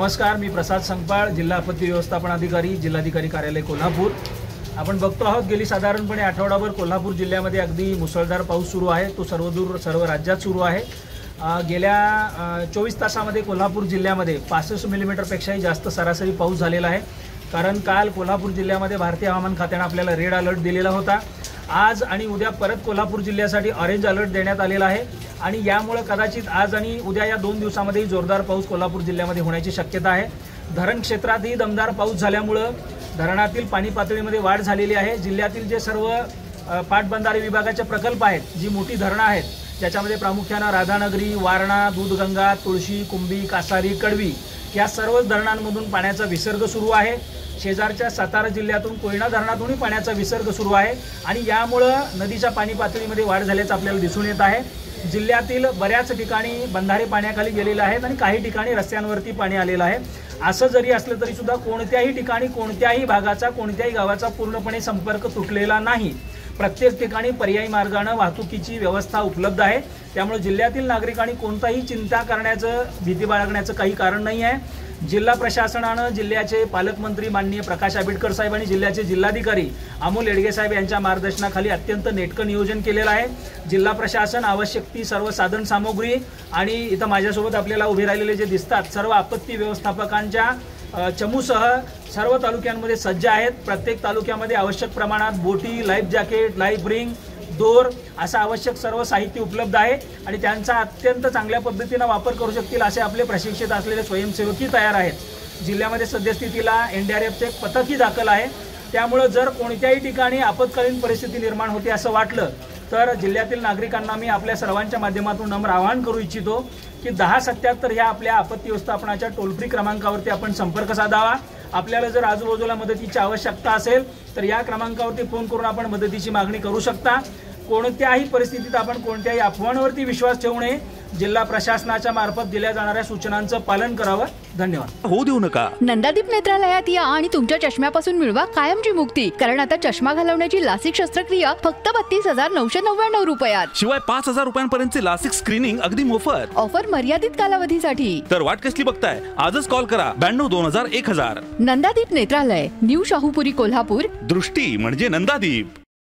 नमस्कार, मी प्रसाद संगपाळ, जिल्हा आपत्ती व्यवस्थापन अधिकारी, जिल्हाधिकारी कार्यालय कोल्हापूर। आपण बघतो आहोत गेली साधारणपणे आठवडाभर कोल्हापूर जिल्ह्यामध्ये अगदी मुसळधार पाऊस सुरू आहे। तो सर्व राज्यात सुरू आहे। गेल्या 24 तासामध्ये कोल्हापूर जिल्ह्यामध्ये 65 मिलीमीटरपेक्षाही जास्त सरासरी पाऊस झालेला आहे। कारण काल कोल्हापूर जिल्ह्यामध्ये भारतीय हवामान खात्याने आपल्याला रेड अलर्ट दिलेला होता। आज आणि उद्या परत कोल्हापूर जिल्ह्यासाठी ऑरेंज अलर्ट देण्यात आलेला आहे आणि यामुळे कदाचित आज आणि उद्या या 2 दिवसांमध्ये जोरदार पाऊस कोल्हापूर जिल्ह्यामध्ये होण्याची शक्यता आहे। धरण क्षेत्रातही दमदार पाऊस झाल्यामुळे धरणातील पाणी पातळीमध्ये वाढ झालेली आहे। जिल्ह्यातील जे सर्व पाटबंधारे विभागाचे प्रकल्प आहेत, जी मोठी धरणं आहेत, ज्याच्यामध्ये प्रामुख्याने राधानगरी, वारणा, दूधगंगा, तुळशी, कुंभी, कासारी, कडवी या सर्व धरणांमधून पाण्याचा विसर्ग सुरू आहे। शेजारच्या सातारा जिल्ह्यातून कोयना धरणातूनही पाण्याचा विसर्ग सुरू आहे आणि यामुळे नदीच्या पाणी पातळीमध्ये वाढ झाल्याचं आपल्याला दिसून येत आहे। जिल्ह्यातील बऱ्याच ठिकाणी बंधारे पाण्याखाली गेलेले आहेत आणि काही ठिकाणी रस्त्यांवरती पाणी आलेलं आहे। असं जरी असलं तरी सुद्धा कोणत्याही ठिकाणी कोणत्याही भागाचा कोणत्याही गावाचा पूर्णपणे संपर्क तुटलेला नाही। प्रत्येक ठिकाणी पर्यायी मार्गाने वाहतुकीची व्यवस्था उपलब्ध आहे। त्यामुळे जिल्ह्यातील नागरिकांनी कोणताही चिंता करण्याचं, भीती बाळगण्याचं काही कारण नाही आहे। जिल्हा प्रशासनाने जिल्ह्याचे पालकमंत्री माननीय प्रकाश आंबेडकर साहेब आणि जिल्ह्याचे जिल्हाधिकारी अमोल येडगे साहेब यांच्या मार्गदर्शनाखाली अत्यंत नेटकं नियोजन केलेलं आहे। जिल्हा प्रशासन आवश्यक ती सर्व साधन सामग्री आणि इथं माझ्यासोबत आपल्याला उभे राहिलेले जे दिसतात सर्व आपत्ती व्यवस्थापकांच्या चमूसह सर्व तालुक्यांमध्ये सज्ज आहेत। प्रत्येक तालुक्यामध्ये आवश्यक प्रमाणात बोटी, लाईफ जॅकेट, लाईफ रिंग, दोर असं आवश्यक सर्व साहित्य उपलब्ध आहे आणि त्यांचा अत्यंत चांगल्या पद्धतीने वापर करू शकतील असे आपले प्रशिक्षित असलेले स्वयंसेवकही तयार आहेत। जिल्ह्यामध्ये सद्यस्थितीला एनडीआरएफचे एक पथकही दाखल आहे। त्यामुळे जर कोणत्याही ठिकाणी आपत्कालीन परिस्थिती निर्माण होते असं वाटलं तर जिल्ह्यातील नागरिकांना मी आपल्या सर्वांच्या माध्यमातून नम्र आवाहन करू इच्छितो की 1077 ह्या आपल्या आपत्ती व्यवस्थापनाच्या टोल फ्री क्रमांकावरती आपण संपर्क साधावा। आपल्याला जर आजूबाजूला मदतीची आवश्यकता असेल तर या क्रमांकावरती फोन करून आपण मदतीची मागणी करू शकता। कोणत्याही परिस्थितीत आपण कोणत्याही अफवांवरती विश्वास ठेवू नये। जिल्हा प्रशासनाच्या मार्फत दिल्या जाणाऱ्या सूचनांचं पालन करावं। धन्यवाद। होऊ देऊ नका। नंदादीप नेत्रालयात या आणि तुमच्या चष्म्यापासून मिळवा कायमची मुक्ती, कारण आता चष्मा घालवण्याची लासिक शस्त्रक्रिया फक्त 32,999 रुपयात, शिवाय 5,000 रुपयांपर्यंतचे लासिक स्क्रीनिंग अगदी मोफत। ऑफर मर्यादित कालावधीसाठी। तर वाट कसली बघताय, आजच कॉल करा 92 2000 1000। नंदादीप नेत्रालय, न्यू शाहूपुरी, कोल्हापूर। दृष्टी म्हणजे नंदादीप।